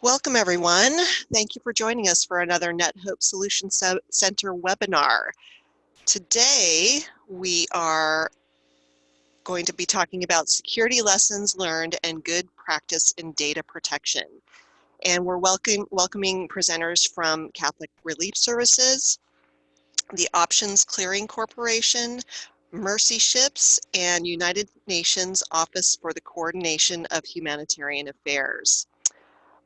Welcome, everyone. Thank you for joining us for another NetHope Solutions Center webinar. Today, we are going to be talking about security lessons learned and good practice in data protection. And we're welcoming presenters from Catholic Relief Services, the Options Clearing Corporation, Mercy Ships, and United Nations Office for the Coordination of Humanitarian Affairs.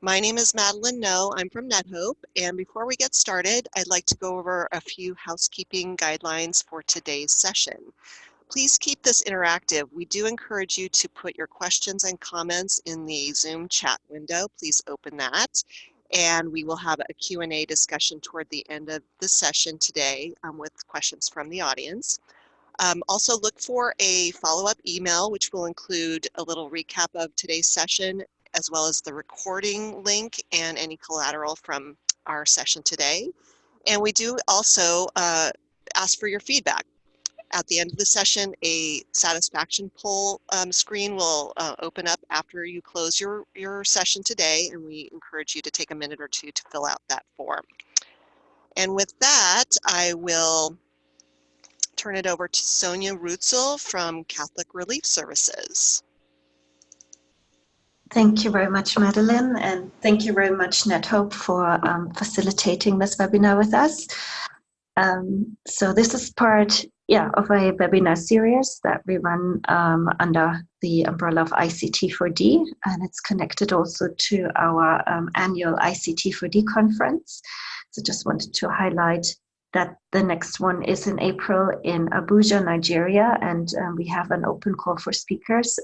My name is Madeline No. I'm from NetHope, and before we get started, I'd like to go over a few housekeeping guidelines for today's session. Please keep this interactive. We do encourage you to put your questions and comments in the Zoom chat window. Please open that, and we will have a Q&A discussion toward the end of the session today with questions from the audience. Also look for a follow-up email, which will include a little recap of today's session, as well as the recording link and any collateral from our session today. And we do also ask for your feedback. At the end of the session, a satisfaction poll screen will open up after you close your session today, and we encourage you to take a minute or two to fill out that form. And with that, I will turn it over to Sonia Rutzel from Catholic Relief Services. Thank you very much, Madeline, and thank you very much, NetHope, for facilitating this webinar with us. So this is part of a webinar series that we run under the umbrella of ICT4D, and it's connected also to our annual ICT4D conference. So just wanted to highlight that the next one is in April in Abuja, Nigeria, and we have an open call for speakers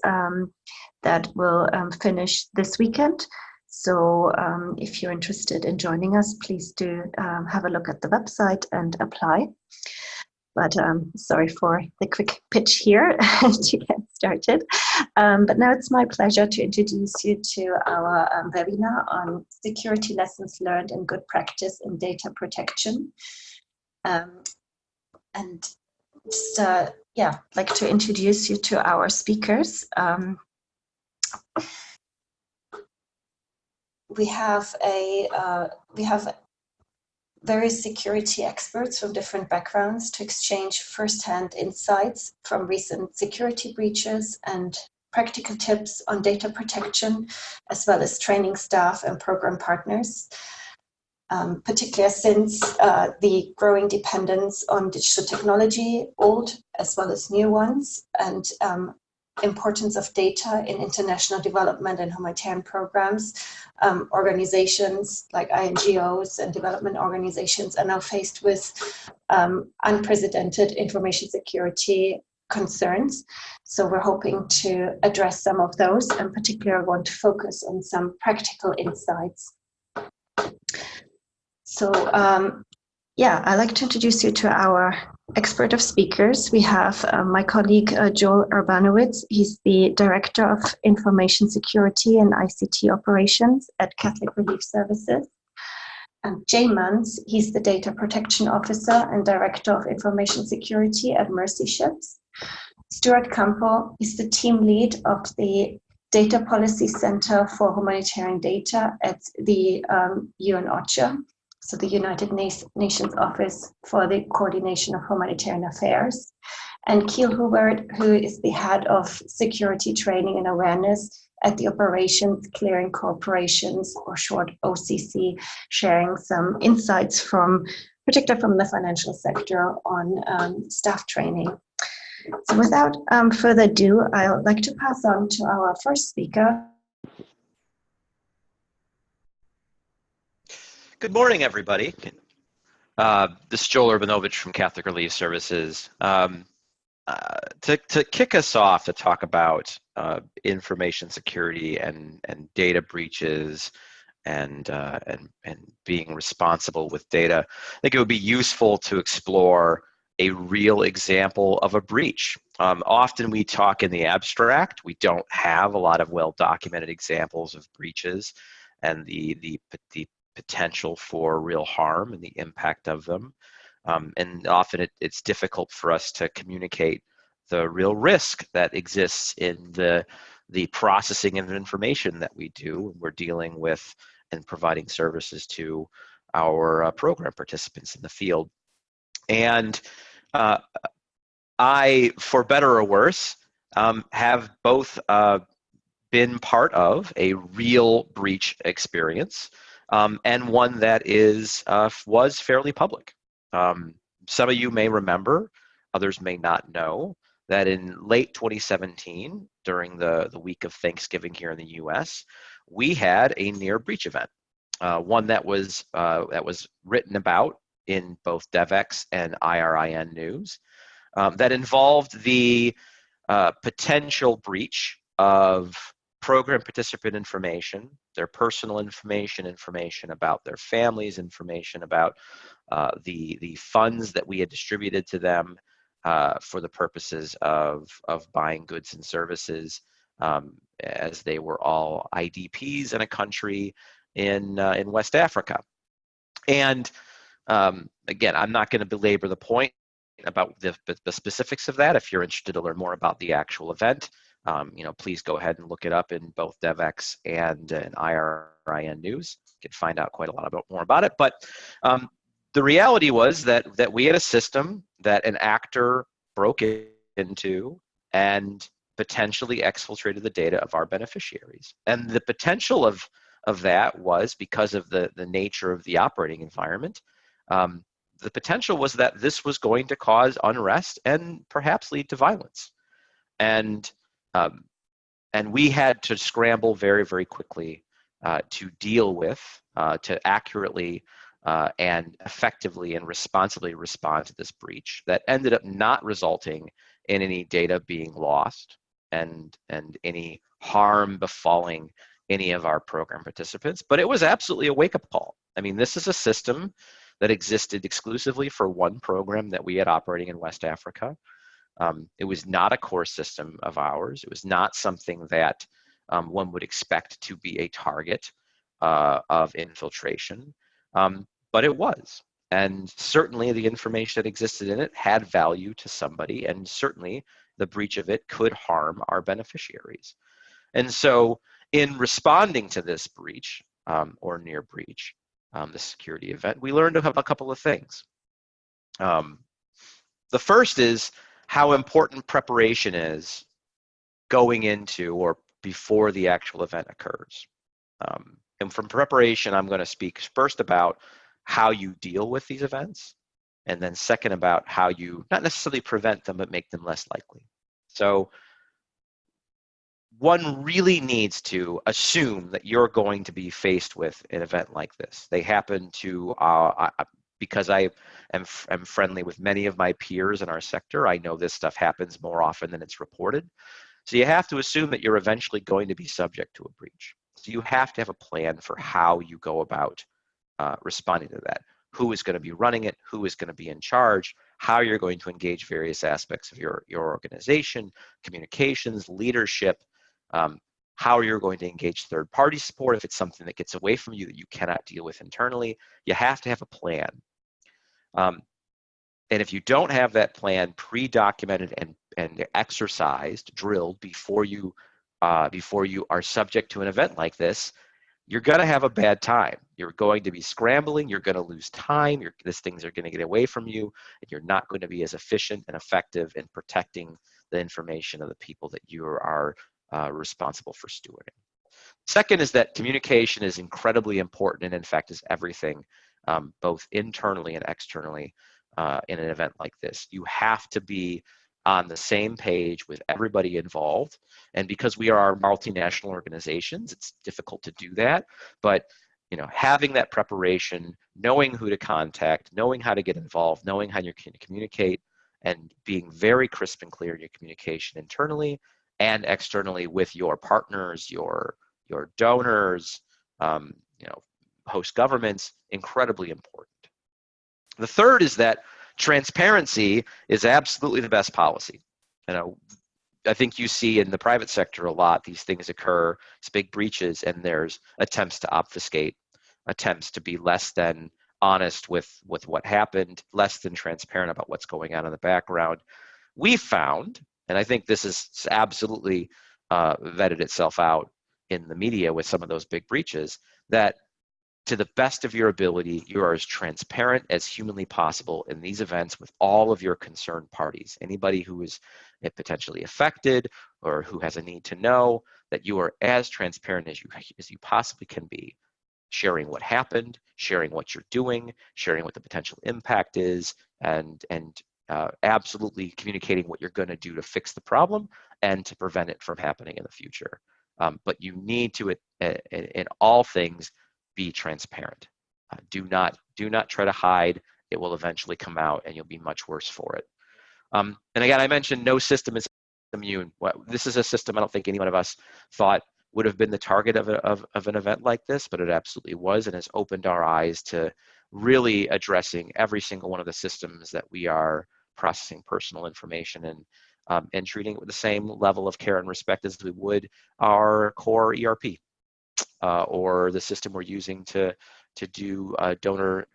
that will finish this weekend. So if you're interested in joining us, please do have a look at the website and apply. But sorry for the quick pitch here to get started. But now it's my pleasure to introduce you to our webinar on security lessons learned and good practice in data protection. And just, like to introduce you to our speakers. We have various security experts from different backgrounds to exchange firsthand insights from recent security breaches and practical tips on data protection, as well as training staff and program partners. Particularly since the growing dependence on digital technology, old as well as new ones, and importance of data in international development and humanitarian programs. Organizations like NGOs and development organizations are now faced with unprecedented information security concerns. So we're hoping to address some of those, and particularly want to focus on some practical insights. So, I'd like to introduce you to our expert of speakers. We have my colleague, Joel Urbanowitz. He's the Director of Information Security and ICT Operations at Catholic Relief Services. Jay Munns, he's the Data Protection Officer and Director of Information Security at Mercy Ships. Stuart Campo is the team lead of the Data Policy Center for Humanitarian Data at the UN OCHA. So the United Nations Office for the Coordination of Humanitarian Affairs, and Hubert, who is the head of Security Training and Awareness at the Operations Clearing Corporations, or short OCC, sharing some insights particularly from the financial sector on staff training. So without further ado, I'd like to pass on to our first speaker. Good morning, everybody. This is Joel Urbanovich from Catholic Relief Services. To kick us off to talk about information security and data breaches and being responsible with data, I think it would be useful to explore a real example of a breach. Often we talk in the abstract. We don't have a lot of well-documented examples of breaches and the potential for real harm and the impact of them. And often it's difficult for us to communicate the real risk that exists in the processing of information that we do when we're dealing with and providing services to our program participants in the field. And I, for better or worse, have both been part of a real breach experience and one that was fairly public. Some of you may remember, others may not know, that in late 2017, during the week of Thanksgiving here in the US, we had a near breach event, one that was written about in both DevEx and IRIN news, that involved the potential breach of program participant information, their personal information, information about their families, information about the funds that we had distributed to them for the purposes of buying goods and services, as they were all IDPs in a country in West Africa. And again, I'm not going to belabor the point about the specifics of that. If you're interested to learn more about the actual event, please go ahead and look it up in both DevEx and in IRIN news. You can find out quite a lot more about it. But the reality was that we had a system that an actor broke into and potentially exfiltrated the data of our beneficiaries. And the potential of that was because of the nature of the operating environment. The potential was that this was going to cause unrest and perhaps lead to violence. And we had to scramble very, very quickly to deal with, to accurately and effectively and responsibly respond to this breach that ended up not resulting in any data being lost and any harm befalling any of our program participants. But it was absolutely a wake-up call. I mean, this is a system that existed exclusively for one program that we had operating in West Africa. It was not a core system of ours. It was not something that one would expect to be a target of infiltration, but it was. And certainly the information that existed in it had value to somebody, and certainly the breach of it could harm our beneficiaries. And so in responding to this breach or near breach, the security event, we learned a couple of things. The first is how important preparation is going into or before the actual event occurs. And from preparation, I'm going to speak first about how you deal with these events, and then second about how you not necessarily prevent them, but make them less likely. So one really needs to assume that you're going to be faced with an event like this. They happen to, because I am friendly with many of my peers in our sector, I know this stuff happens more often than it's reported. So you have to assume that you're eventually going to be subject to a breach. So you have to have a plan for how you go about responding to that. Who is going to be running it? Who is going to be in charge? How you're going to engage various aspects of your organization, communications, leadership, how you're going to engage third-party support if it's something that gets away from you that you cannot deal with internally. You have to have a plan. And if you don't have that plan pre-documented and exercised, drilled before you are subject to an event like this, you're going to have a bad time. You're going to be scrambling. You're going to lose time. These things are going to get away from you. And you're not going to be as efficient and effective in protecting the information of the people that you are responsible for stewarding. Second is that communication is incredibly important, and in fact is everything, both internally and externally in an event like this. You have to be on the same page with everybody involved. And because we are multinational organizations, it's difficult to do that. But having that preparation, knowing who to contact, knowing how to get involved, knowing how you can communicate, and being very crisp and clear in your communication internally and externally with your partners, your donors, host governments, incredibly important. The third is that transparency is absolutely the best policy. I think you see in the private sector a lot, these things occur, it's big breaches, and there's attempts to obfuscate, attempts to be less than honest with what happened, less than transparent about what's going on in the background. We found, and I think this is absolutely vetted itself out in the media with some of those big breaches, that to the best of your ability, you are as transparent as humanly possible in these events with all of your concerned parties. Anybody who is potentially affected or who has a need to know, that you are as transparent as you possibly can be, sharing what happened, sharing what you're doing, sharing what the potential impact is, and absolutely communicating what you're going to do to fix the problem and to prevent it from happening in the future. But you need to, in all things, be transparent. Do not try to hide. It will eventually come out, and you'll be much worse for it. And again, I mentioned no system is immune. This is a system I don't think any one of us thought would have been the target of an event like this, but it absolutely was, and has opened our eyes to really addressing every single one of the systems that we are processing personal information and treating it with the same level of care and respect as we would our core ERP or the system we're using to do donor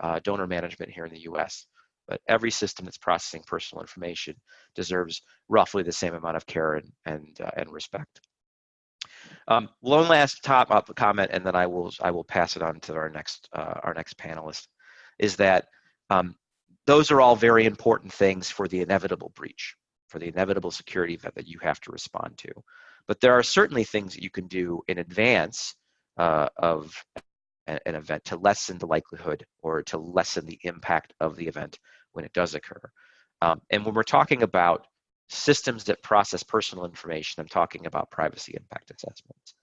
management here in the US. But every system that's processing personal information deserves roughly the same amount of care and respect. One last top-up comment, and then I will pass it on to our next panelist, is that those are all very important things for the inevitable breach, for the inevitable security event that you have to respond to. But there are certainly things that you can do in advance of an event to lessen the likelihood or to lessen the impact of the event when it does occur. And when we're talking about systems that process personal information, I'm talking about privacy impact assessments.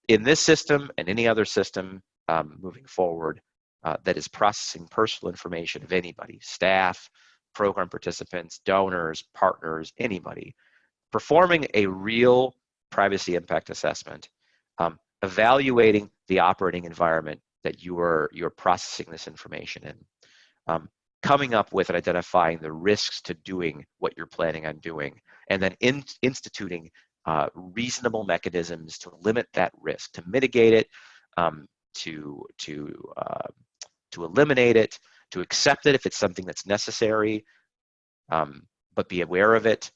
In this system and any other system moving forward that is processing personal information of anybody, staff, program participants, donors, partners, anybody, performing a real privacy impact assessment, evaluating the operating environment that you're processing this information in, coming up with and identifying the risks to doing what you're planning on doing, and then instituting reasonable mechanisms to limit that risk, to mitigate it, to eliminate it, to accept it if it's something that's necessary, but be aware of it,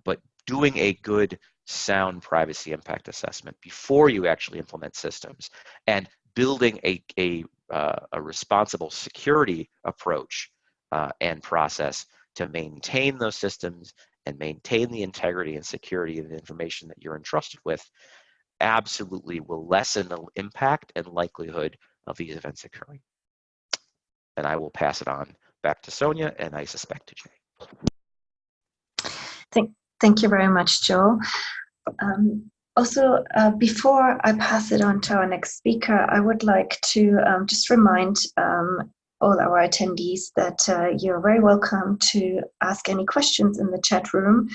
but doing a good, sound privacy impact assessment before you actually implement systems, and building a responsible security approach and process to maintain those systems and maintain the integrity and security of the information that you're entrusted with, absolutely will lessen the impact and likelihood of these events occurring. And I will pass it on back to Sonia, and I suspect to Jay. Thank you very much, Joe. Also, before I pass it on to our next speaker, I would like to just remind all our attendees that you're very welcome to ask any questions in the chat room,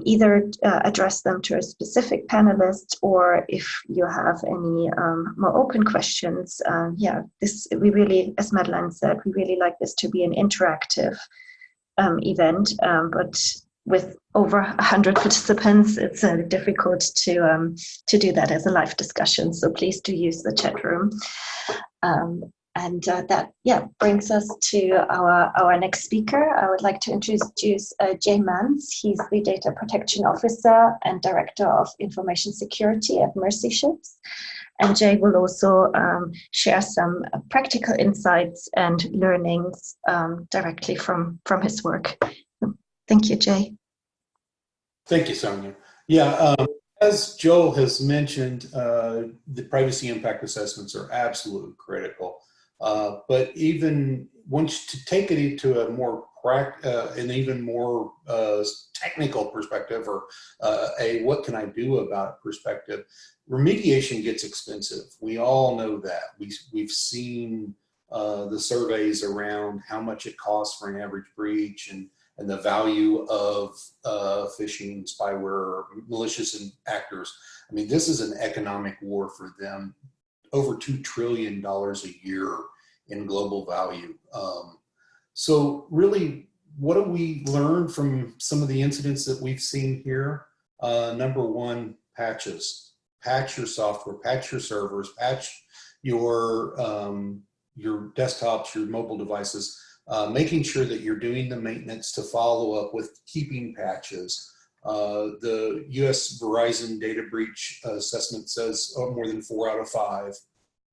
either address them to a specific panelist, or if you have any more open questions. We really, as Madeline said, we really like this to be an interactive event, but with over 100 participants, it's difficult to do that as a live discussion. So please do use the chat room. And that brings us to our next speaker. I would like to introduce Jay Mans. He's the Data Protection Officer and Director of Information Security at Mercy Ships. And Jay will also share some practical insights and learnings directly from his work. Thank you, Jay. Thank you, Sonia. Yeah, as Joel has mentioned, the privacy impact assessments are absolutely critical. But even once to take it into a more an even more technical perspective, or a what can I do about it perspective, remediation gets expensive. We all know that. We've seen the surveys around how much it costs for an average breach, and the value of phishing, spyware, malicious actors. I mean, this is an economic war for them. Over $2 trillion a year in global value. So really, what do we learn from some of the incidents that we've seen here? Number one, patches. Patch your software, patch your servers, patch your desktops, your mobile devices, making sure that you're doing the maintenance to follow up with keeping patches. The US Verizon data breach assessment says more than 4 out of 5.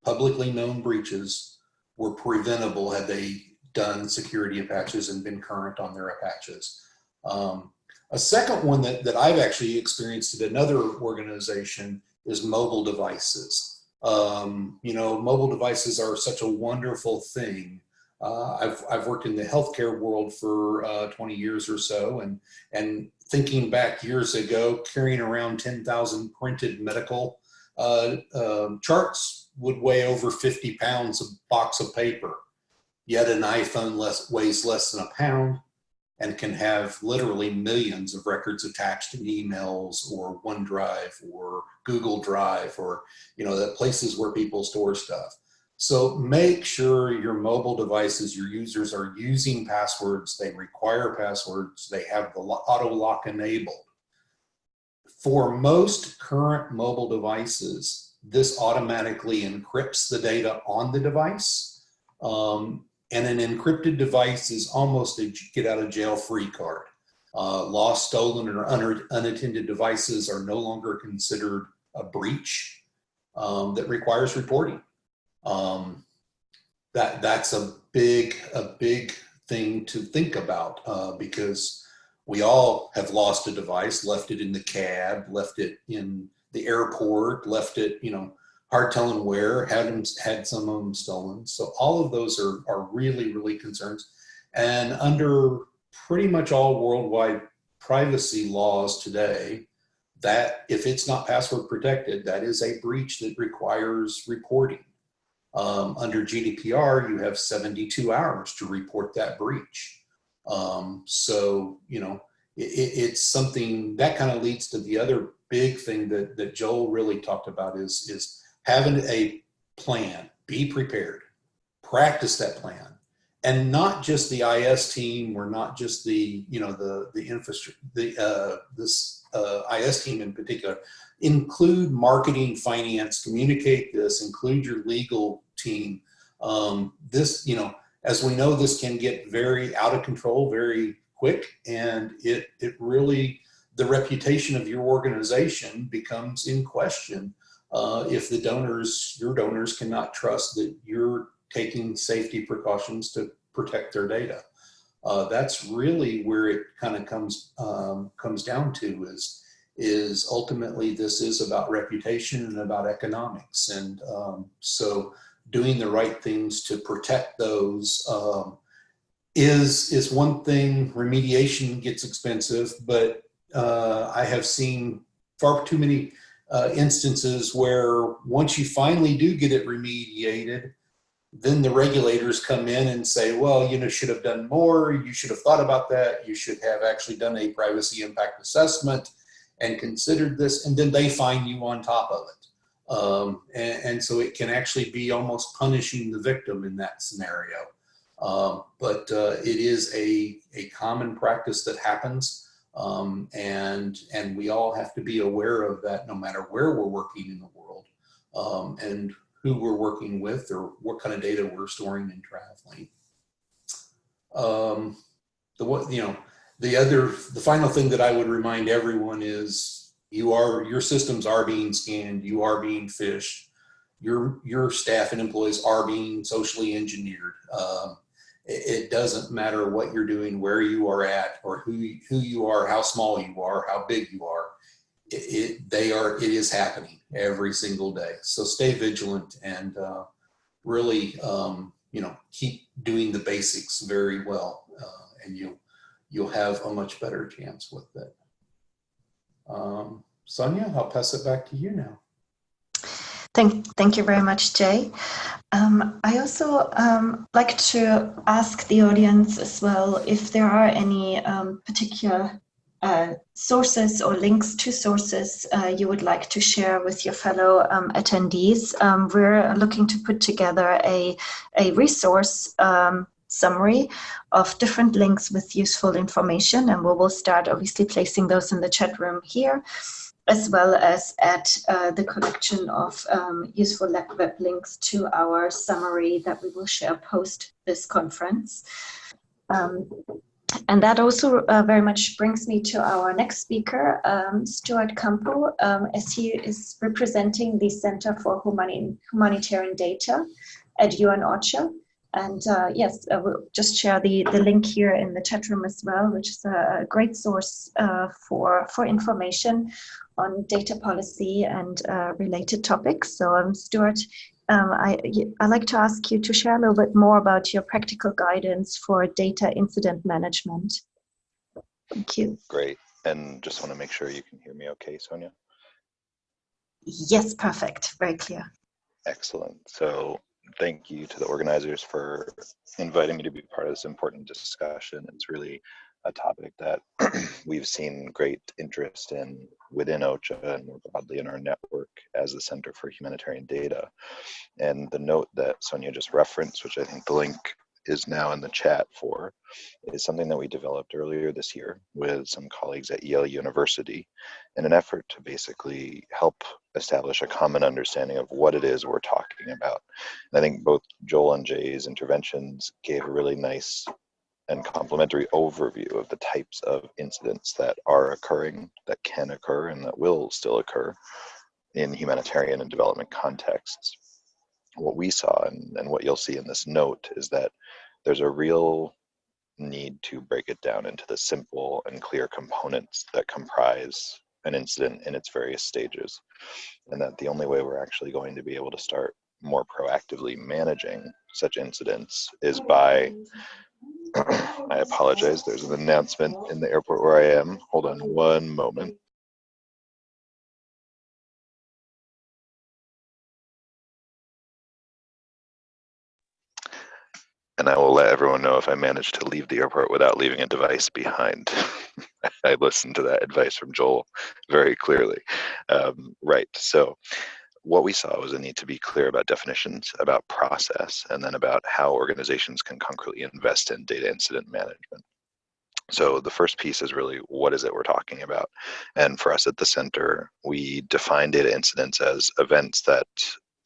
publicly known breaches were preventable had they done security patches and been current on their patches. A second one that I've actually experienced at another organization is mobile devices. You know, mobile devices are such a wonderful thing. I've worked in the healthcare world for 20 years or so, and thinking back years ago, carrying around 10,000 printed medical charts would weigh over 50 pounds a box of paper. Yet an iPhone weighs less than a pound and can have literally millions of records attached in emails or OneDrive or Google Drive, or, you know, the places where people store stuff. So make sure your mobile devices, your users are using passwords, they require passwords, they have the auto lock enabled. For most current mobile devices, this automatically encrypts the data on the device. And an encrypted device is almost a get out of jail free card. Lost, stolen, or unattended devices are no longer considered a breach that requires reporting. That's a big thing to think about because we all have lost a device, left it in the cab, left it in the airport, left it, you know, hard telling where, had some of them stolen. So all of those are really, really concerns. And under pretty much all worldwide privacy laws today, that if it's not password protected, that is a breach that requires reporting. Under GDPR, you have 72 hours to report that breach. So, you know, it's something that kind of leads to the other big thing that Joel really talked about is having a plan, be prepared, practice that plan, and not just the IS team or not just the, you know, the infrastructure, this IS team in particular. Include marketing, finance, communicate this, include your legal team. This, you know, as we know, this can get very out of control very quick, and it really, the reputation of your organization becomes in question if the donors, your donors, cannot trust that you're taking safety precautions to protect their data. That's really where it kind of comes down to is ultimately this is about reputation and about economics. And so doing the right things to protect those is one thing. Remediation gets expensive, but I have seen far too many instances where once you finally do get it remediated, then the regulators come in and say, well, you know, should have done more. You should have thought about that. You should have actually done a privacy impact assessment and considered this, and then they fine you on top of it. And so it can actually be almost punishing the victim in that scenario. But it is a common practice that happens. And we all have to be aware of that no matter where we're working in the world, and who we're working with or what kind of data we're storing and traveling. The final thing that I would remind everyone is your systems are being scanned, you are being phished, your staff and employees are being socially engineered. It doesn't matter what you're doing, where you are at, or who you are, how small you are, how big you are. It is happening every single day. So stay vigilant and really, keep doing the basics very well, and you'll have a much better chance with it. Sonia, I'll pass it back to you now. Thank you very much, Jay. I also like to ask the audience as well if there are any particular sources or links to sources you would like to share with your fellow attendees. We're looking to put together a resource summary of different links with useful information, and we will start obviously placing those in the chat room here, as well as at the collection of useful web links to our summary that we will share post this conference. And that also very much brings me to our next speaker, Stuart Campo, as he is representing the Center for Humanitarian Data at UN OCHA. And yes, we'll just share the link here in the chat room as well, which is a great source for information on data policy and related topics. So Stuart, I'd like to ask you to share a little bit more about your practical guidance for data incident management. Thank you. Great. And just want to make sure you can hear me okay, Sonia? Yes, perfect. Very clear. Excellent. So thank you to the organizers for inviting me to be part of this important discussion. It's really a topic that we've seen great interest in within OCHA and more broadly in our network as the Center for Humanitarian Data. And the note that Sonia just referenced, which I think the link is now in the chat for, is something that we developed earlier this year with some colleagues at Yale University in an effort to basically help establish a common understanding of what it is we're talking about. And I think both Joel and Jay's interventions gave a really nice and complementary overview of the types of incidents that are occurring, that can occur, and that will still occur in humanitarian and development contexts. What we saw and what you'll see in this note is that there's a real need to break it down into the simple and clear components that comprise an incident in its various stages, and that the only way we're actually going to be able to start more proactively managing such incidents is by I apologize, there's an announcement in the airport where I am. Hold on one moment. And I will let everyone know if I manage to leave the airport without leaving a device behind. I listened to that advice from Joel very clearly. Right, so what we saw was a need to be clear about definitions, about process, and then about how organizations can concretely invest in data incident management. So the first piece is really, what is it we're talking about? And for us at the center, we define data incidents as events that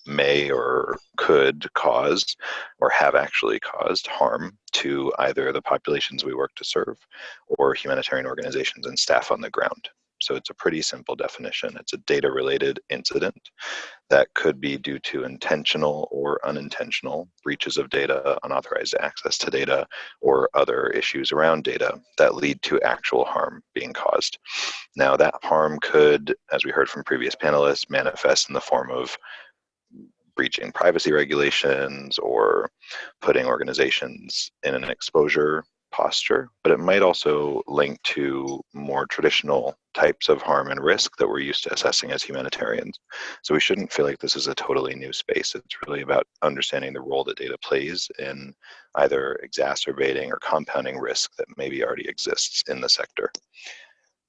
may or could cause or have actually caused harm to either the populations we work to serve or humanitarian organizations and staff on the ground. So it's a pretty simple definition. It's a data-related incident that could be due to intentional or unintentional breaches of data, unauthorized access to data, or other issues around data that lead to actual harm being caused. Now that harm could, as we heard from previous panelists, manifest in the form of breaching privacy regulations or putting organizations in an exposure posture, but it might also link to more traditional types of harm and risk that we're used to assessing as humanitarians. So we shouldn't feel like this is a totally new space. It's really about understanding the role that data plays in either exacerbating or compounding risk that maybe already exists in the sector.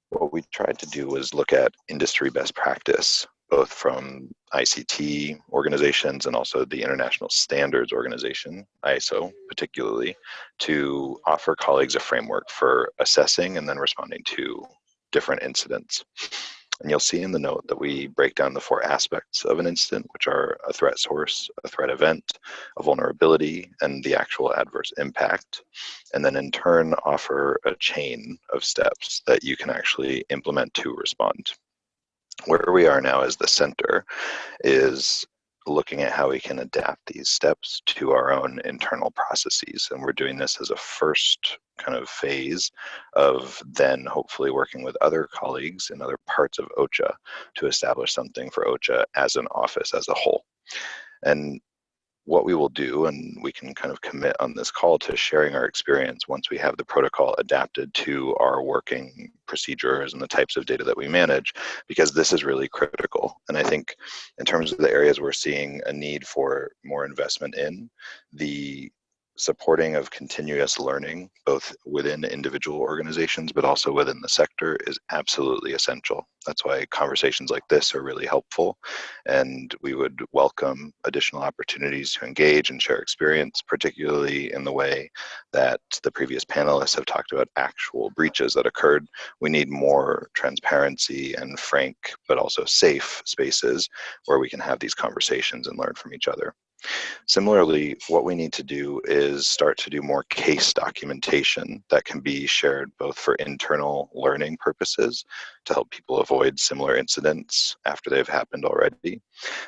What we tried to do was look at industry best practice, both from ICT organizations and also the International Standards Organization, ISO particularly, to offer colleagues a framework for assessing and then responding to different incidents. And you'll see in the note that we break down the 4 aspects of an incident, which are a threat source, a threat event, a vulnerability, and the actual adverse impact. And then in turn offer a chain of steps that you can actually implement to respond. Where we are now as the center is looking at how we can adapt these steps to our own internal processes. And we're doing this as a first kind of phase of then hopefully working with other colleagues in other parts of OCHA to establish something for OCHA as an office as a whole. And what we will do, and we can kind of commit on this call to sharing our experience once we have the protocol adapted to our working procedures and the types of data that we manage, because this is really critical. And I think in terms of the areas we're seeing a need for more investment in, the supporting of continuous learning, both within individual organizations, but also within the sector, is absolutely essential. That's why conversations like this are really helpful. And we would welcome additional opportunities to engage and share experience, particularly in the way that the previous panelists have talked about actual breaches that occurred. We need more transparency and frank, but also safe spaces where we can have these conversations and learn from each other. Similarly, what we need to do is start to do more case documentation that can be shared both for internal learning purposes to help people avoid similar incidents after they've happened already,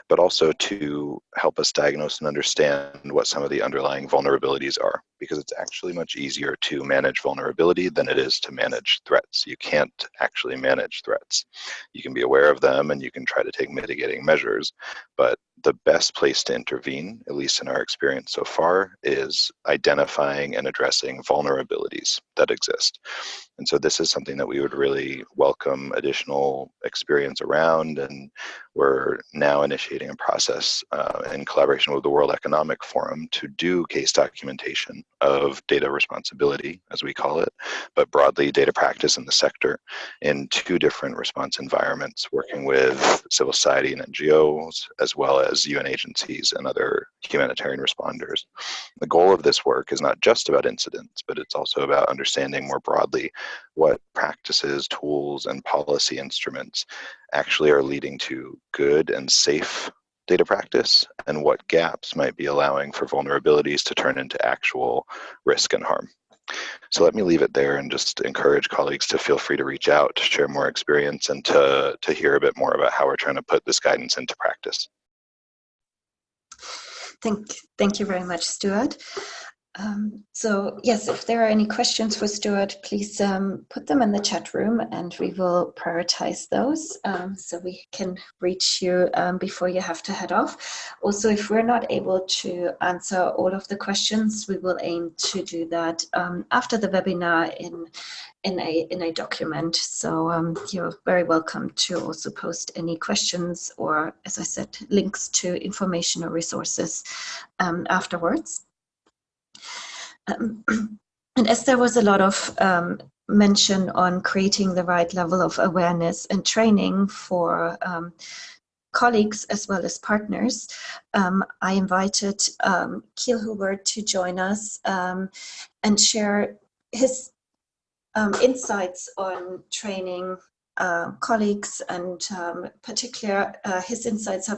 but also to help us diagnose and understand what some of the underlying vulnerabilities are, because it's actually much easier to manage vulnerability than it is to manage threats. You can't actually manage threats. You can be aware of them and you can try to take mitigating measures, but the best place to intervene, at least in our experience so far, is identifying and addressing vulnerabilities that exist. And so this is something that we would really welcome additional experience around, and we're now initiating a process in collaboration with the World Economic Forum to do case documentation of data responsibility, as we call it, but broadly data practice in the sector in 2 different response environments, working with civil society and NGOs, as well as UN agencies and other humanitarian responders. The goal of this work is not just about incidents, but it's also about understanding more broadly what practices, tools, and policy instruments actually are leading to good and safe data practice, and what gaps might be allowing for vulnerabilities to turn into actual risk and harm. So let me leave it there and just encourage colleagues to feel free to reach out, to share more experience, and to hear a bit more about how we're trying to put this guidance into practice. Thank you very much, Stuart. So yes, if there are any questions for Stuart, please put them in the chat room and we will prioritize those so we can reach you before you have to head off. Also, if we're not able to answer all of the questions, we will aim to do that after the webinar in a document. So you're very welcome to also post any questions or, as I said, links to information or resources afterwards. And as there was a lot of mention on creating the right level of awareness and training for colleagues as well as partners, I invited Hubert to join us and share his insights on training colleagues, and particular his insights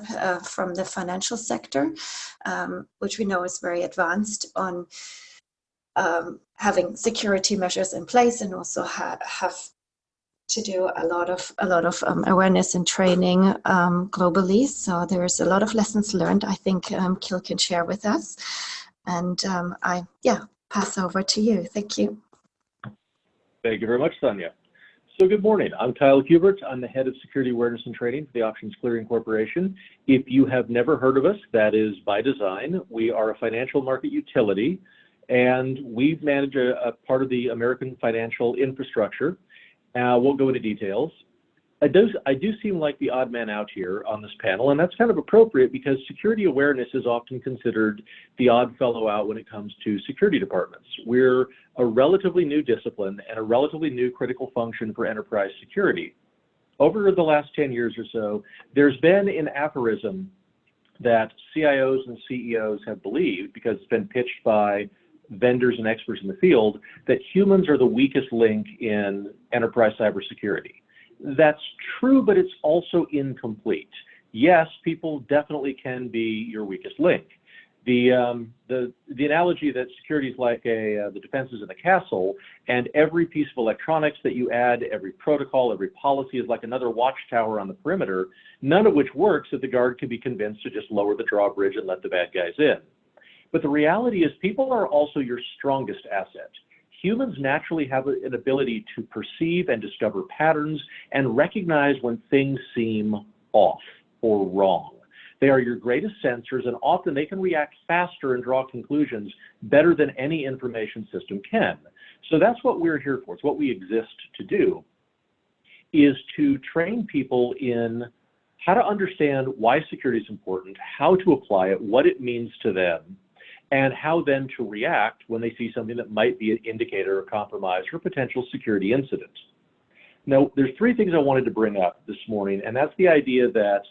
from the financial sector, which we know is very advanced on having security measures in place, and also have to do a lot of awareness and training globally. So there's a lot of lessons learned I think Kil can share with us. And I pass over to you. Thank you. Thank you very much, Sonia. So good morning. I'm Kyle Hubert. I'm the head of security awareness and training for the Options Clearing Corporation. If you have never heard of us, that is by design. We are a financial market utility, and we manage a part of the American financial infrastructure. Won't go into details. I do seem like the odd man out here on this panel, and that's kind of appropriate because security awareness is often considered the odd fellow out when it comes to security departments. We're a relatively new discipline and a relatively new critical function for enterprise security. Over the last 10 years or so, there's been an aphorism that CIOs and CEOs have believed, because it's been pitched by vendors and experts in the field, that humans are the weakest link in enterprise cybersecurity. That's true, but it's also incomplete. Yes, people definitely can be your weakest link. The analogy that security is like the defenses in a castle, and every piece of electronics that you add, every protocol, every policy is like another watchtower on the perimeter, none of which works if the guard can be convinced to just lower the drawbridge and let the bad guys in. But the reality is people are also your strongest asset. Humans naturally have an ability to perceive and discover patterns and recognize when things seem off or wrong. They are your greatest sensors, and often they can react faster and draw conclusions better than any information system can. So that's what we're here for. It's what we exist to do, is to train people in how to understand why security is important, how to apply it, what it means to them, and how then to react when they see something that might be an indicator of compromise or potential security incident. Now, there's 3 things I wanted to bring up this morning, and that's the idea that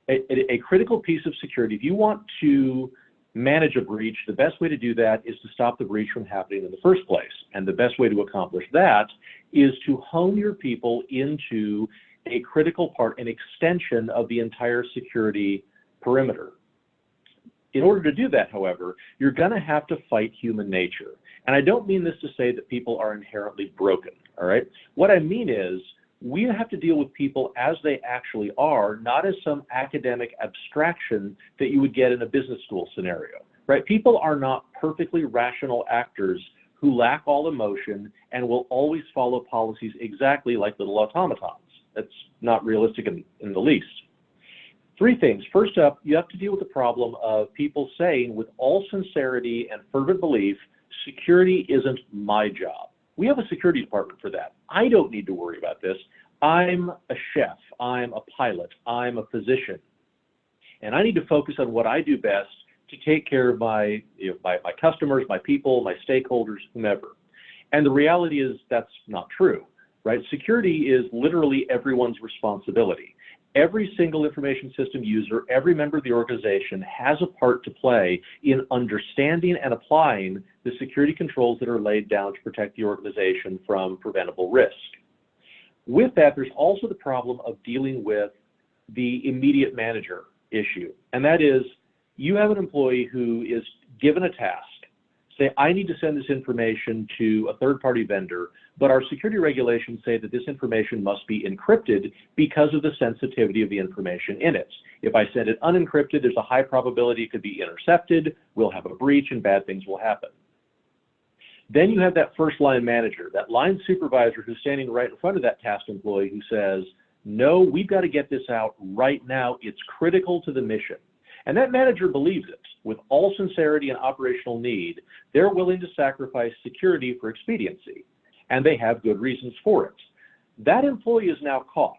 a critical piece of security, if you want to manage a breach, the best way to do that is to stop the breach from happening in the first place. And the best way to accomplish that is to hone your people into a critical part, an extension of the entire security perimeter. In order to do that, however, you're going to have to fight human nature. And I don't mean this to say that people are inherently broken, all right? What I mean is we have to deal with people as they actually are, not as some academic abstraction that you would get in a business school scenario, right? People are not perfectly rational actors who lack all emotion and will always follow policies exactly like little automatons. That's not realistic in the least. Three things. First up, you have to deal with the problem of people saying with all sincerity and fervent belief, security isn't my job. We have a security department for that. I don't need to worry about this. I'm a chef, I'm a pilot, I'm a physician, and I need to focus on what I do best to take care of my customers, my people, my stakeholders, whomever. And the reality is that's not true, right? Security is literally everyone's responsibility. Every single information system user, every member of the organization has a part to play in understanding and applying the security controls that are laid down to protect the organization from preventable risk. With that, there's also the problem of dealing with the immediate manager issue. And that is, you have an employee who is given a task. Say, I need to send this information to a third-party vendor, but our security regulations say that this information must be encrypted because of the sensitivity of the information in it. If I send it unencrypted, there's a high probability it could be intercepted, we'll have a breach, and bad things will happen. Then you have that first line manager, that line supervisor who's standing right in front of that tasked employee who says, no, we've got to get this out right now. It's critical to the mission. And that manager believes it. With all sincerity and operational need, they're willing to sacrifice security for expediency, and they have good reasons for it. That employee is now caught.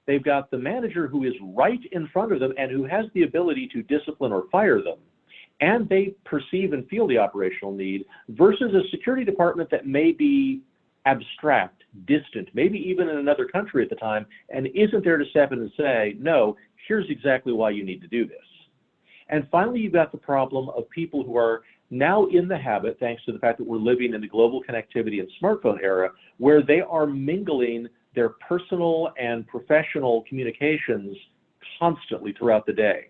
They've got the manager who is right in front of them and who has the ability to discipline or fire them, and they perceive and feel the operational need, versus a security department that may be abstract, distant, maybe even in another country at the time, and isn't there to step in and say, no, here's exactly why you need to do this. And finally, you've got the problem of people who are now in the habit, thanks to the fact that we're living in the global connectivity and smartphone era, where they are mingling their personal and professional communications constantly throughout the day.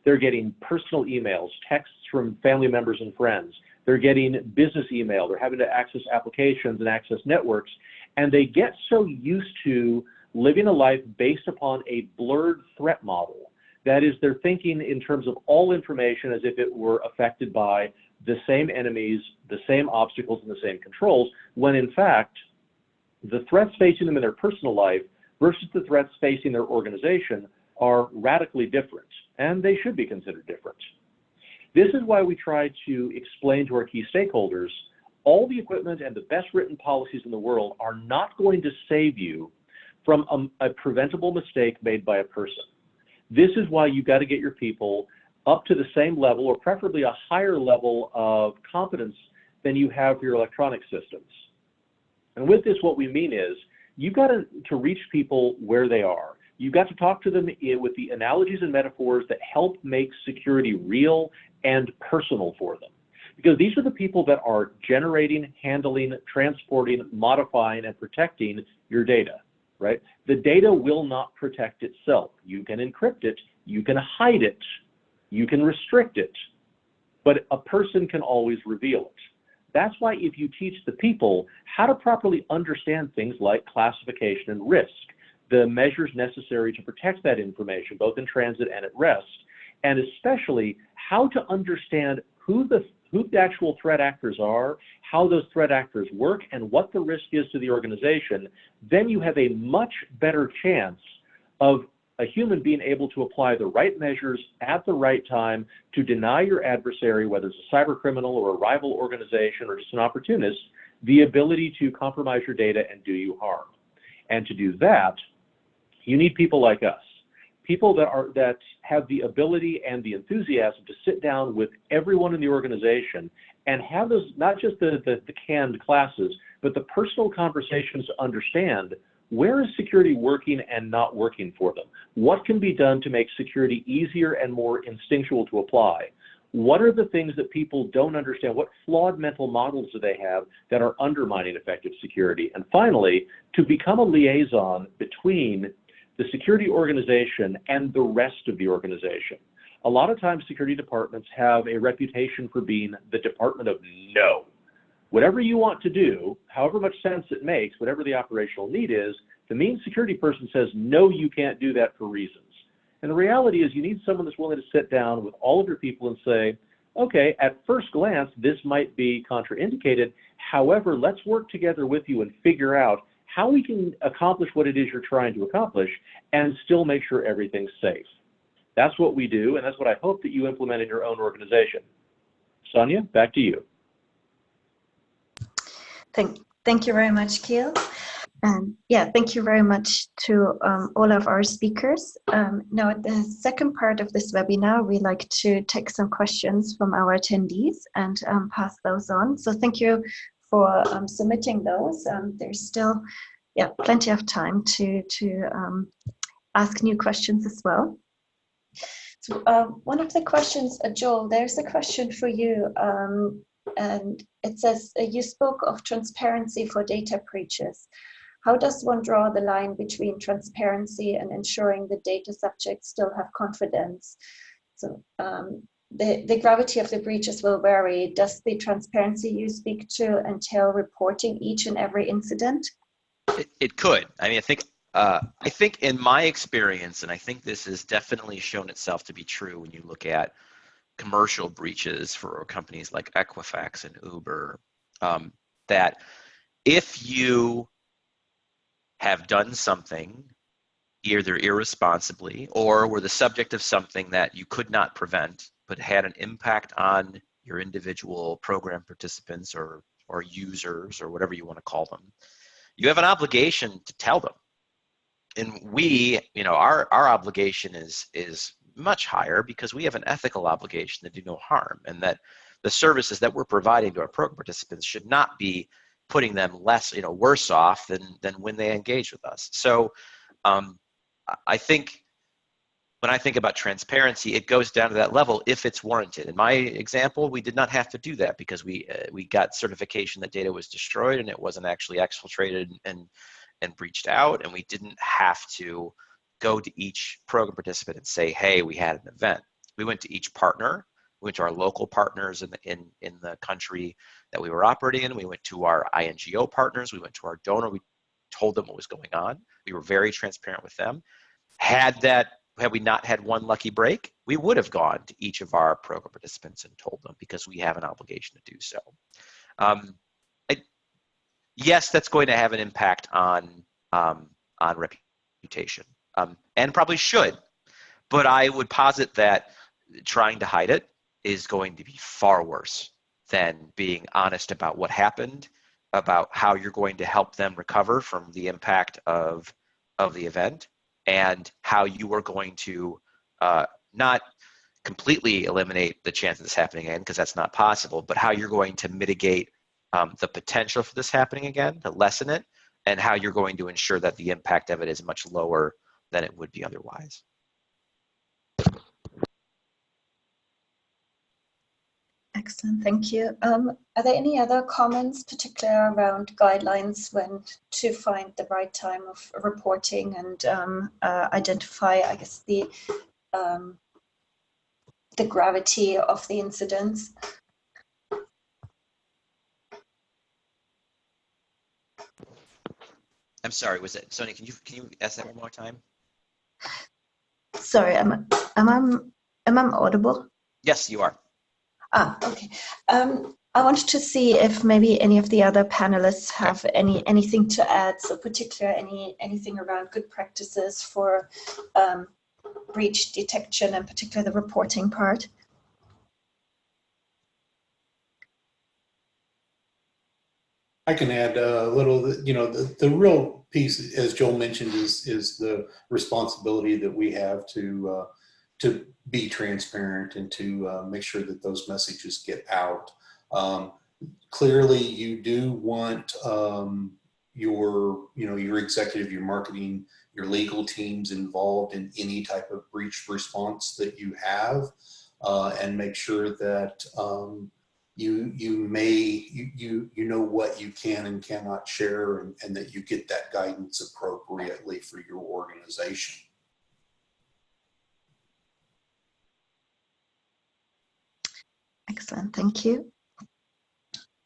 They're getting personal emails, texts from family members and friends. They're getting business email. They're having to access applications and access networks. And they get so used to living a life based upon a blurred threat model. That is, they're thinking in terms of all information as if it were affected by the same enemies, the same obstacles, and the same controls, when in fact, the threats facing them in their personal life versus the threats facing their organization are radically different, and they should be considered different. This is why we try to explain to our key stakeholders, all the equipment and the best written policies in the world are not going to save you from a preventable mistake made by a person. This is why you've got to get your people up to the same level, or preferably a higher level of competence than you have for your electronic systems. And with this, what we mean is, you've got to reach people where they are. You've got to talk to them with the analogies and metaphors that help make security real and personal for them. Because these are the people that are generating, handling, transporting, modifying, and protecting your data. Right? The data will not protect itself. You can encrypt it, you can hide it, you can restrict it, but a person can always reveal it. That's why if you teach the people how to properly understand things like classification and risk, the measures necessary to protect that information, both in transit and at rest, and especially how to understand who the actual threat actors are, how those threat actors work, and what the risk is to the organization, then you have a much better chance of a human being able to apply the right measures at the right time to deny your adversary, whether it's a cyber criminal or a rival organization or just an opportunist, the ability to compromise your data and do you harm. And to do that, you need people like us. People that have the ability and the enthusiasm to sit down with everyone in the organization and have those, not just the canned classes, but the personal conversations to understand where is security working and not working for them? What can be done to make security easier and more instinctual to apply? What are the things that people don't understand? What flawed mental models do they have that are undermining effective security? And finally, to become a liaison between the security organization and the rest of the organization. A lot of times security departments have a reputation for being the department of no. Whatever you want to do, however much sense it makes, whatever the operational need is, the main security person says, no, you can't do that for reasons. And the reality is you need someone that's willing to sit down with all of your people and say, okay, at first glance, this might be contraindicated. However, let's work together with you and figure out how we can accomplish what it is you're trying to accomplish and still make sure everything's safe. That's what we do, and that's what I hope that you implement in your own organization. Sonia, back to you. Thank you very much, Keel. And yeah, thank you very much to all of our speakers. Now, at the second part of this webinar, we like to take some questions from our attendees and pass those on. So thank you for submitting those. There's still plenty of time to ask new questions as well. So one of the questions, Joel, there's a question for you. And it says, you spoke of transparency for data breaches. How does one draw the line between transparency and ensuring the data subjects still have confidence? So the gravity of the breaches will vary. Does the transparency you speak to entail reporting each and every incident? It could. I mean, I think in my experience, and I think this has definitely shown itself to be true when you look at commercial breaches for companies like Equifax and Uber, that if you have done something either irresponsibly or were the subject of something that you could not prevent but had an impact on your individual program participants or users or whatever you want to call them, you have an obligation to tell them. And we, our obligation is much higher because we have an ethical obligation to do no harm, and that the services that we're providing to our program participants should not be putting them worse off than when they engage with us. So I think when I think about transparency, it goes down to that level if it's warranted. In my example, we did not have to do that because we got certification that data was destroyed and it wasn't actually exfiltrated and breached out, and we didn't have to go to each program participant and say, hey, we had an event. We went to each partner. We went to our local partners in the country that we were operating in. We went to our NGO partners. We went to our donor. We told them what was going on. We were very transparent with them. Had we not had one lucky break, we would have gone to each of our program participants and told them because we have an obligation to do so. Yes, that's going to have an impact on reputation, and probably should. But I would posit that trying to hide it is going to be far worse than being honest about what happened, about how you're going to help them recover from the impact of the event, and how you are going to not completely eliminate the chance of this happening again, because that's not possible, but how you're going to mitigate the potential for this happening again, to lessen it, and how you're going to ensure that the impact of it is much lower than it would be otherwise. Excellent, thank you. Are there any other comments, particularly around guidelines when to find the right time of reporting and identify, I guess, the gravity of the incidents? I'm sorry, was it Sonia? Can you ask that one more time? Sorry, am I audible? Yes, you are. Ah, okay. I wanted to see if maybe any of the other panelists have anything to add. So, particularly anything around good practices for breach detection, and particularly the reporting part. I can add a little. The real piece, as Joel mentioned, is the responsibility that we have to be transparent and to make sure that those messages get out. Clearly, you do want your executive, your marketing, your legal teams involved in any type of breach response that you have, and make sure that you know what you can and cannot share, and that you get that guidance appropriately for your organization. Excellent, thank you.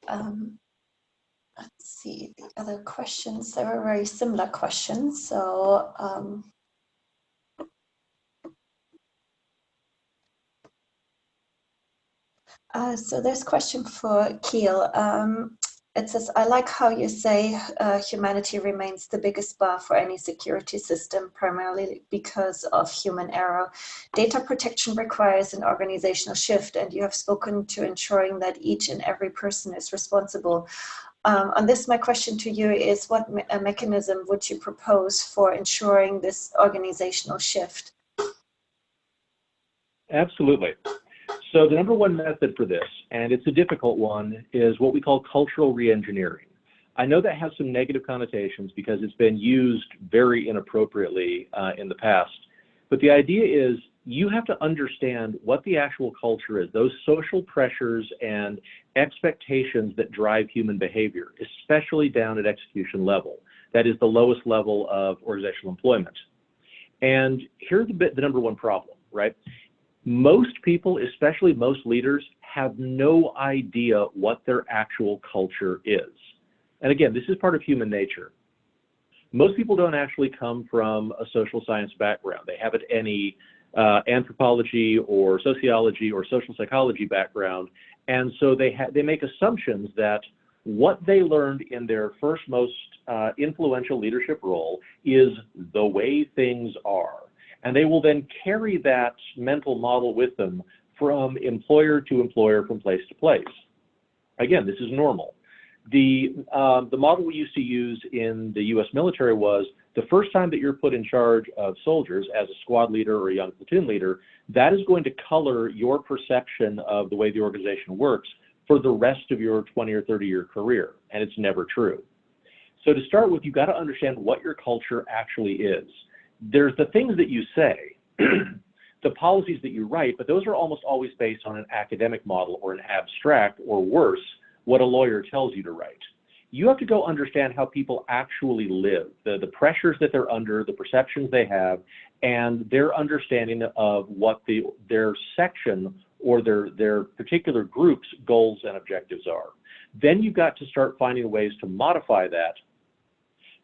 Let's see the other questions. They were very similar questions. So so there's a question for Kiel. It says, I like how you say humanity remains the biggest bar for any security system, primarily because of human error. Data protection requires an organizational shift, and you have spoken to ensuring that each and every person is responsible. On this, my question to you is, what mechanism would you propose for ensuring this organizational shift? Absolutely. So the number one method for this, and it's a difficult one, is what we call cultural reengineering. I know that has some negative connotations because it's been used very inappropriately in the past, but the idea is you have to understand what the actual culture is, those social pressures and expectations that drive human behavior, especially down at execution level. That is the lowest level of organizational employment. And here's the number one problem, right? Most people, especially most leaders, have no idea what their actual culture is. And again, this is part of human nature. Most people don't actually come from a social science background. They haven't any anthropology or sociology or social psychology background. And so they make assumptions that what they learned in their first most influential leadership role is the way things are. And they will then carry that mental model with them from employer to employer, from place to place. Again, this is normal. The model we used to use in the US military was the first time that you're put in charge of soldiers as a squad leader or a young platoon leader, that is going to color your perception of the way the organization works for the rest of your 20 or 30-year career, and it's never true. So to start with, you've got to understand what your culture actually is. There's the things that you say, the policies that you write, but those are almost always based on an academic model or an abstract, or worse, what a lawyer tells you to write. You have to go understand how people actually live, the pressures that they're under, the perceptions they have, and their understanding of what their section or their particular group's goals and objectives are. Then you've got to start finding ways to modify that,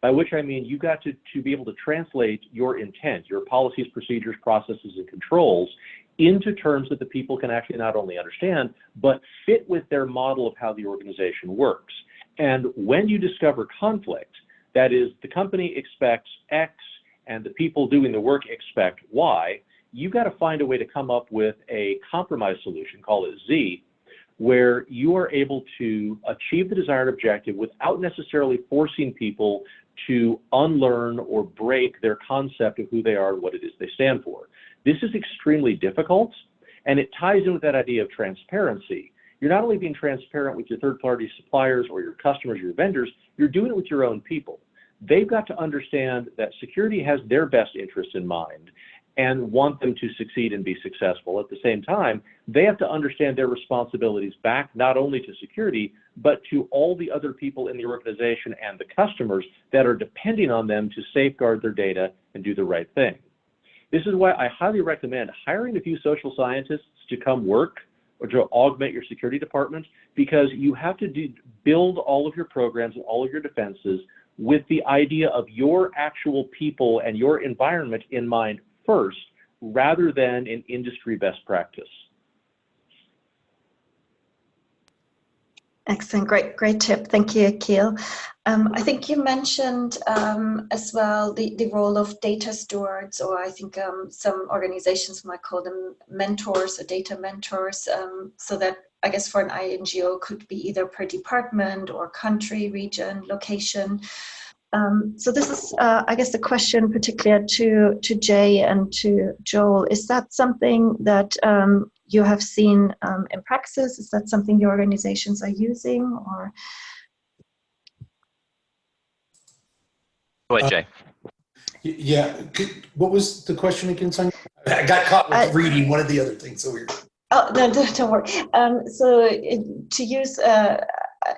by which I mean you got to be able to translate your intent, your policies, procedures, processes, and controls into terms that the people can actually not only understand, but fit with their model of how the organization works. And when you discover conflict, that is, the company expects X and the people doing the work expect Y, you've got to find a way to come up with a compromise solution, call it Z, where you are able to achieve the desired objective without necessarily forcing people to unlearn or break their concept of who they are and what it is they stand for. This is extremely difficult, and it ties in with that idea of transparency. You're not only being transparent with your third-party suppliers or your customers, your vendors, you're doing it with your own people. They've got to understand that security has their best interests in mind and want them to succeed and be successful. At the same time, they have to understand their responsibilities back not only to security, but to all the other people in the organization and the customers that are depending on them to safeguard their data and do the right thing. This is why I highly recommend hiring a few social scientists to come work or to augment your security department, because you have to build all of your programs and all of your defenses with the idea of your actual people and your environment in mind first, rather than an industry best practice. Excellent, great tip. Thank you, Kiel. I think you mentioned as well the role of data stewards, or I think some organizations might call them mentors or data mentors, so that I guess for an NGO could be either per department or country, region, location. So this is, I guess, the question particularly to Jay and to Joel. Is that something that you have seen in practice? Is that something your organizations are using, or? Go ahead, Jay. Yeah. What was the question again, Sonia? I got caught with reading one of the other things. So weird. Oh, no, don't worry. So to use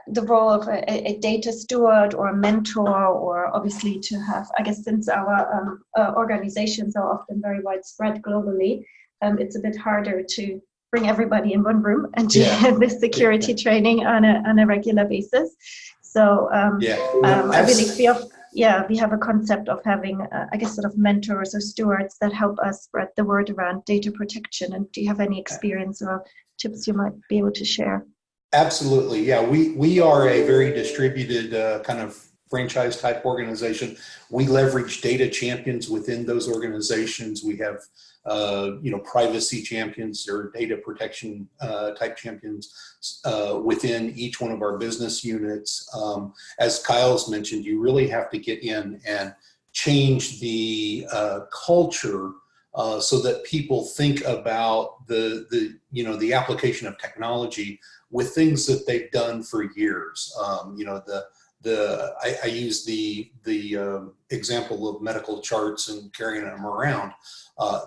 the role of a data steward or a mentor, or obviously to have, I guess, since our organizations are often very widespread globally, it's a bit harder to bring everybody in one room and do Yeah. this security training on a regular basis. So I really feel, we have a concept of having, I guess, sort of mentors or stewards that help us spread the word around data protection. And do you have any experience or tips you might be able to share? Absolutely. Yeah, we are a very distributed kind of franchise type organization. We leverage data champions within those organizations. We have privacy champions or data protection type champions within each one of our business units. As Kyle's mentioned, you really have to get in and change the culture so that people think about the application of technology with things that they've done for years. I use the example of medical charts and carrying them around.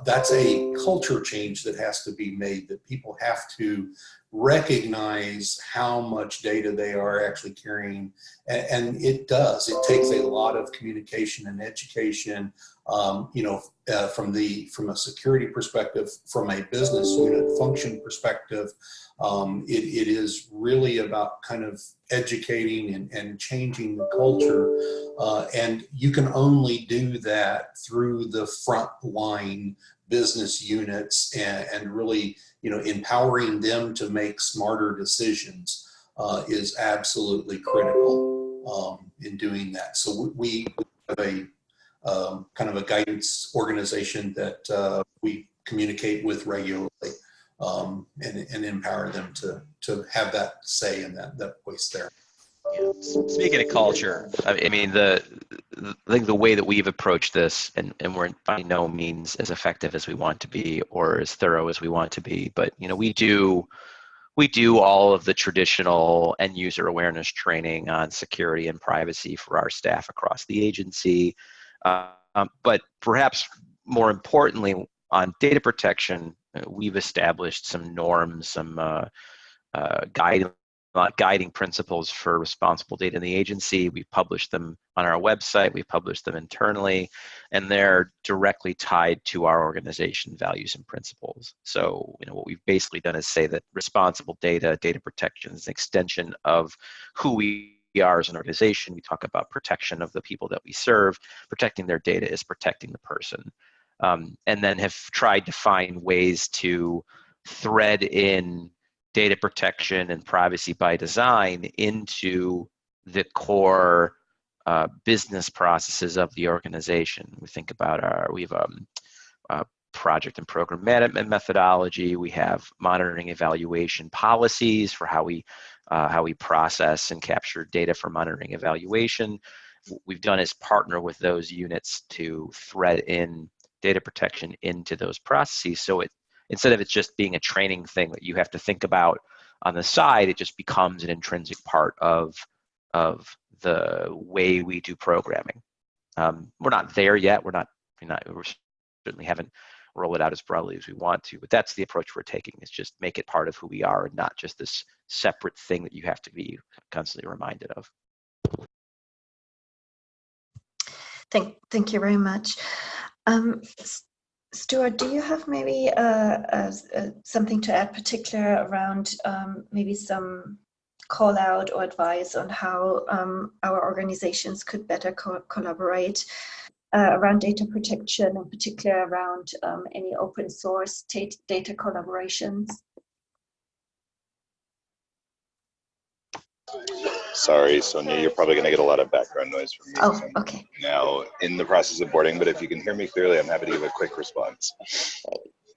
That's a culture change that has to be made, that people have to recognize how much data they are actually carrying. And it does. It takes a lot of communication and education, from a security perspective, from a business unit function perspective. It is really about kind of educating and changing the culture. And you can only do that through the frontline business units and really, empowering them to make smarter decisions is absolutely critical in doing that. So we have a kind of a guidance organization that we communicate with regularly. And empower them to have that say and that voice there. Yeah. Speaking of culture, I mean, I think the way that we've approached this, and we're by no means as effective as we want to be or as thorough as we want to be, but we do all of the traditional end user awareness training on security and privacy for our staff across the agency. But perhaps more importantly, on data protection, we've established some norms, some guiding principles for responsible data in the agency. We've published them on our website, we've published them internally, and they're directly tied to our organization values and principles. So, what we've basically done is say that responsible data protection is an extension of who we are as an organization. We talk about protection of the people that we serve. Protecting their data is protecting the person. And then have tried to find ways to thread in data protection and privacy by design into the core business processes of the organization. We think about we have a project and program management methodology. We have monitoring evaluation policies for how we process and capture data for monitoring evaluation. What we've done is partner with those units to thread in data protection into those processes. So instead of it just being a training thing that you have to think about on the side, it just becomes an intrinsic part of the way we do programming. We're not there yet. We certainly haven't rolled it out as broadly as we want to, but that's the approach we're taking, is just make it part of who we are and not just this separate thing that you have to be constantly reminded of. Thank you very much. Stuart, do you have maybe something to add particular around maybe some call out or advice on how our organizations could better collaborate around data protection, in particular around any open source data collaborations? Sorry, Sonia, you're probably going to get a lot of background noise from me. Oh, okay. Now in the process of boarding, but if you can hear me clearly, I'm happy to give a quick response.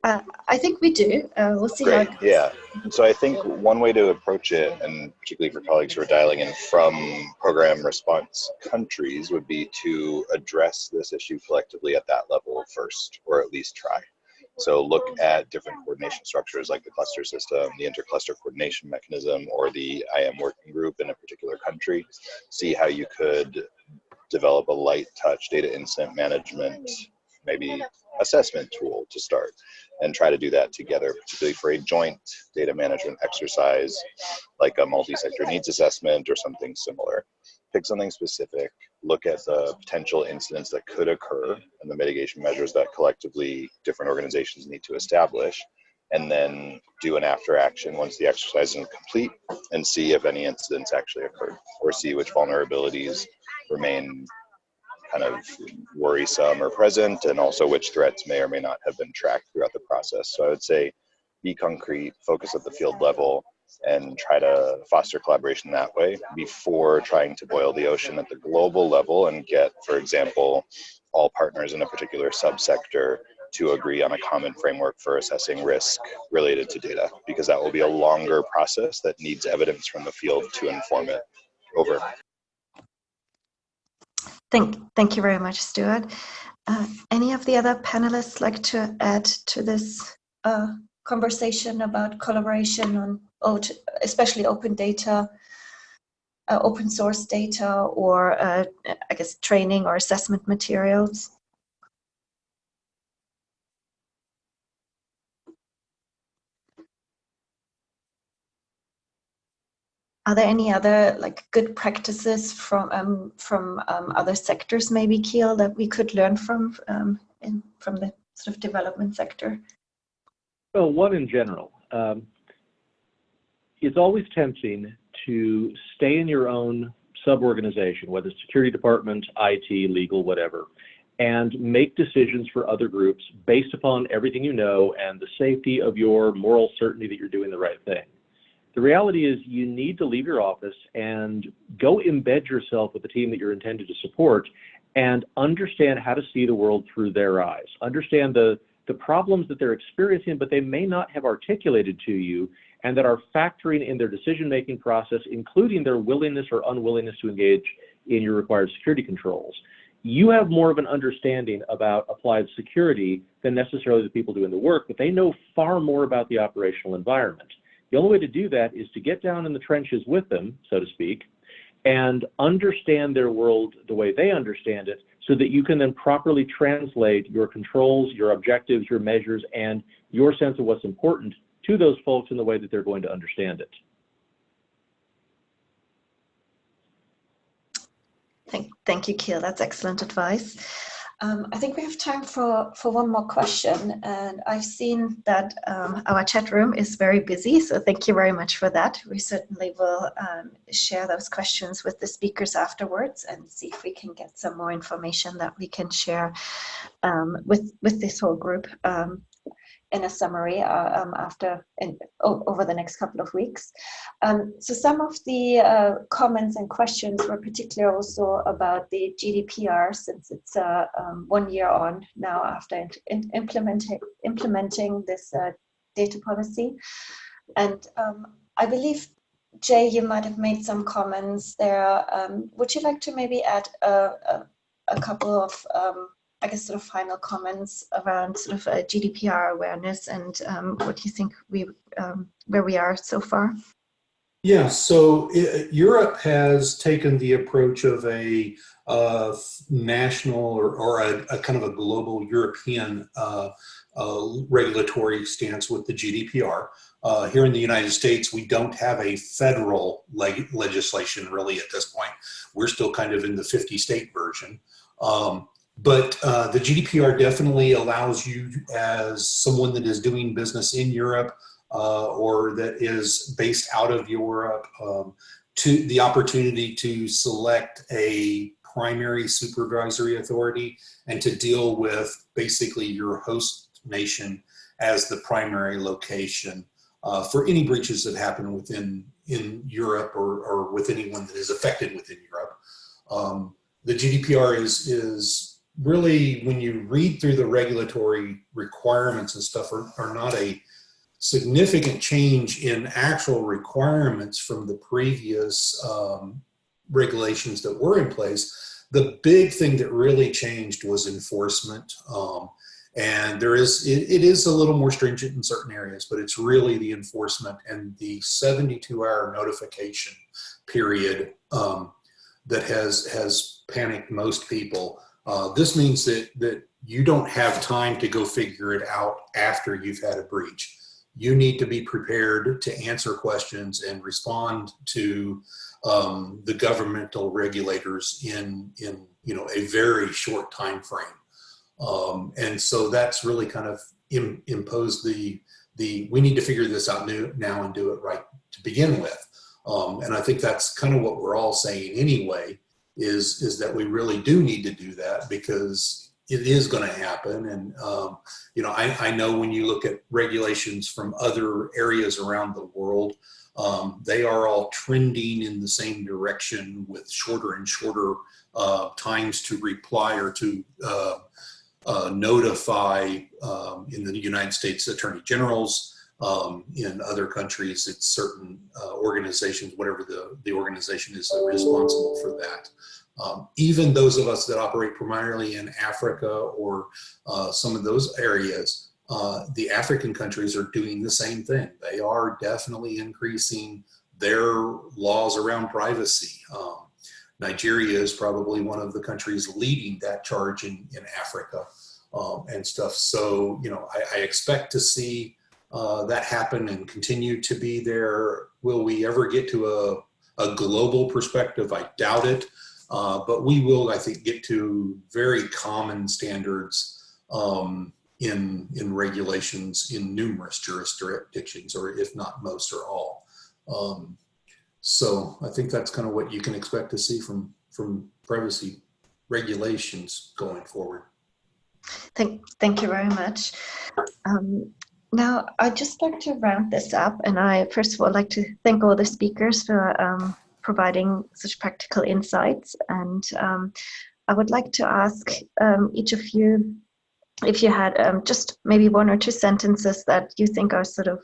I think we do. We'll see. Great. How it goes. Yeah. So I think one way to approach it, and particularly for colleagues who are dialing in from program response countries, would be to address this issue collectively at that level first, or at least try. So look at different coordination structures like the cluster system, the intercluster coordination mechanism, or the IAM working group in a particular country. See how you could develop a light touch data incident management, maybe assessment tool to start, and try to do that together, particularly for a joint data management exercise like a multi-sector needs assessment or something similar. Pick something specific, look at the potential incidents that could occur and the mitigation measures that collectively different organizations need to establish, and then do an after action once the exercise is complete and see if any incidents actually occurred, or see which vulnerabilities remain kind of worrisome or present, and also which threats may or may not have been tracked throughout the process. So I would say be concrete, focus at the field level, and try to foster collaboration that way before trying to boil the ocean at the global level and get, for example, all partners in a particular subsector to agree on a common framework for assessing risk related to data, because that will be a longer process that needs evidence from the field to inform it. Over. Thank you very much, Stuart. Any of the other panelists like to add to this conversation about collaboration on, especially open data, open source data, or I guess training or assessment materials? Are there any other like good practices from other sectors, maybe, Kiel, that we could learn from the sort of development sector? Well, one in general. It's always tempting to stay in your own sub-organization, whether it's security department, IT, legal, whatever, and make decisions for other groups based upon everything you know and the safety of your moral certainty that you're doing the right thing. The reality is you need to leave your office and go embed yourself with the team that you're intended to support and understand how to see the world through their eyes. Understand the problems that they're experiencing, but they may not have articulated to you, and that are factoring in their decision-making process, including their willingness or unwillingness to engage in your required security controls. You have more of an understanding about applied security than necessarily the people doing the work, but they know far more about the operational environment. The only way to do that is to get down in the trenches with them, so to speak, and understand their world the way they understand it, so that you can then properly translate your controls, your objectives, your measures, and your sense of what's important to those folks in the way that they're going to understand it. Thank you, Kiel. That's excellent advice. I think we have time for one more question, and I've seen that our chat room is very busy, so thank you very much for that. We certainly will share those questions with the speakers afterwards and see if we can get some more information that we can share with this whole group in a summary over the next couple of weeks. So some of the comments and questions were particularly also about the GDPR, since it's 1 year on now after implementing this data policy. And I believe, Jay, you might have made some comments there. Would you like to maybe add a couple of I guess sort of final comments around sort of GDPR awareness and what you think where we are so far? Yeah, so Europe has taken the approach of a national or a kind of a global European regulatory stance with the GDPR. Here in the United States, we don't have a federal legislation really at this point. We're still kind of in the 50-state version. But the GDPR definitely allows you, as someone that is doing business in Europe or that is based out of Europe, to the opportunity to select a primary supervisory authority and to deal with basically your host nation as the primary location for any breaches that happen in Europe or with anyone that is affected within Europe. The GDPR is really, when you read through the regulatory requirements and stuff, are not a significant change in actual requirements from the previous regulations that were in place. The big thing that really changed was enforcement. And it is a little more stringent in certain areas, but it's really the enforcement and the 72-hour notification period that has panicked most people. This means that you don't have time to go figure it out after you've had a breach. You need to be prepared to answer questions and respond to the governmental regulators in a very short time frame. And so that's really kind of impose the we need to figure this out now and do it right to begin with. And I think that's kind of what we're all saying anyway, is that we really do need to do that, because it is going to happen. And, you know, I know when you look at regulations from other areas around the world, they are all trending in the same direction, with shorter and shorter times to reply or to notify. In the United States, Attorney Generals. In other countries, it's certain organizations, whatever the organization is responsible for that. Even those of us that operate primarily in Africa or some of those areas, the African countries are doing the same thing. They are definitely increasing their laws around privacy. Nigeria is probably one of the countries leading that charge in Africa and stuff. So, you know, I expect to see that happen and continue to be there. Will we ever get to a global perspective? I doubt it. But we will, I think, get to very common standards in regulations in numerous jurisdictions, or if not most or all. So I think that's kind of what you can expect to see from privacy regulations going forward. Thank you very much. Now, I'd just like to round this up, and I first of all like to thank all the speakers for providing such practical insights. And I would like to ask each of you if you had just maybe one or two sentences that you think are sort of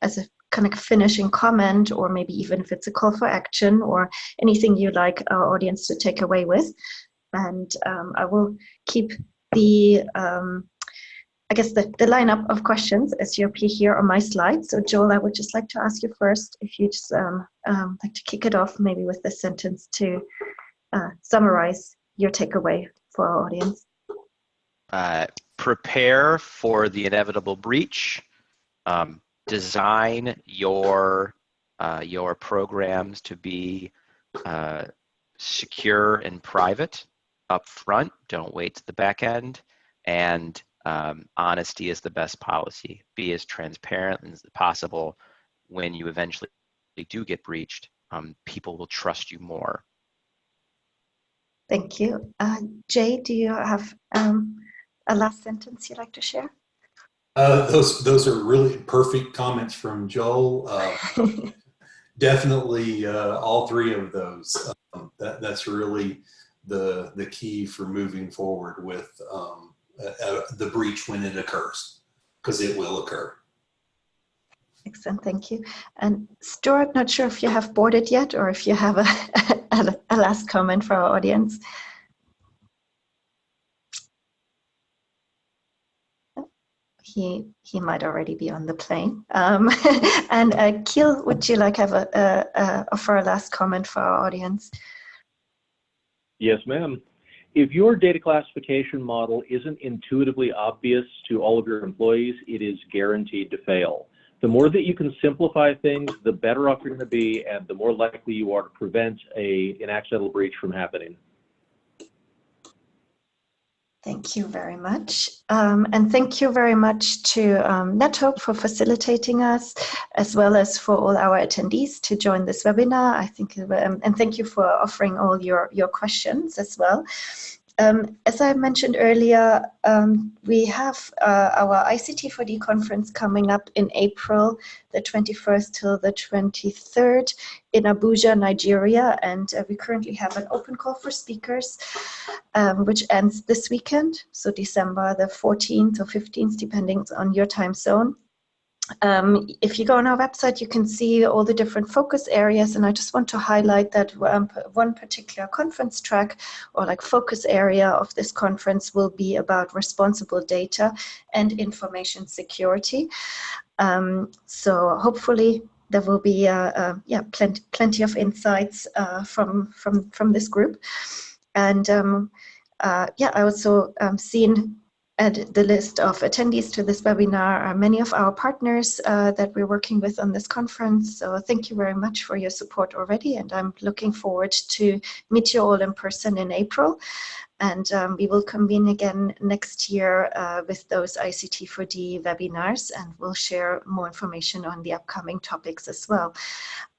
as a kind of finishing comment, or maybe even if it's a call for action, or anything you'd like our audience to take away with. And I will keep the I guess the lineup of questions as you appear here on my slide. So Joel, I would just like to ask you first if you just like to kick it off maybe with the sentence to summarize your takeaway for our audience. Prepare for the inevitable breach. Design your programs to be secure and private up front. Don't wait to the back end. And honesty is the best policy. Be as transparent as possible. When you eventually do get breached, people will trust you more. Thank you. Jay, do you have a last sentence you'd like to share? Those are really perfect comments from Joel. Definitely all three of those. That's really the key for moving forward with the breach when it occurs, because it will occur. Excellent, thank you. And Stuart, not sure if you have boarded yet, or if you have a last comment for our audience. He might already be on the plane. And Keel, would you like to have offer a last comment for our audience? Yes, ma'am. If your data classification model isn't intuitively obvious to all of your employees, it is guaranteed to fail. The more that you can simplify things, the better off you're going to be, and the more likely you are to prevent an accidental breach from happening. Thank you very much. And thank you very much to NetHope for facilitating us, as well as for all our attendees to join this webinar. I think, and thank you for offering all your questions as well. As I mentioned earlier, we have our ICT4D conference coming up in April, the 21st till the 23rd in Abuja, Nigeria. And we currently have an open call for speakers, which ends this weekend, so December the 14th or 15th, depending on your time zone. If you go on our website, you can see all the different focus areas, and I just want to highlight that one particular conference track or like focus area of this conference will be about responsible data and information security. So hopefully there will be plenty of insights from this group. And I also seen at the list of attendees to this webinar are many of our partners that we're working with on this conference. So thank you very much for your support already, and I'm looking forward to meet you all in person in April. And we will convene again next year with those ICT4D webinars, and we'll share more information on the upcoming topics as well.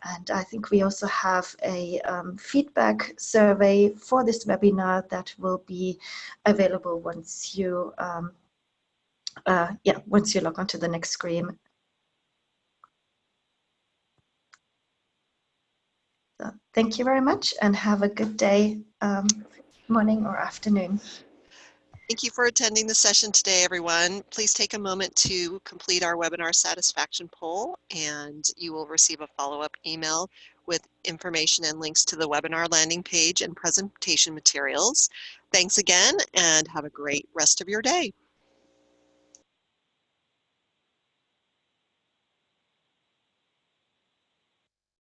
And I think we also have a feedback survey for this webinar that will be available once you, once you log onto the next screen. So thank you very much, and have a good day, morning or afternoon. Thank you for attending the session today, everyone. Please take a moment to complete our webinar satisfaction poll, and you will receive a follow-up email with information and links to the webinar landing page and presentation materials. Thanks again, and have a great rest of your day.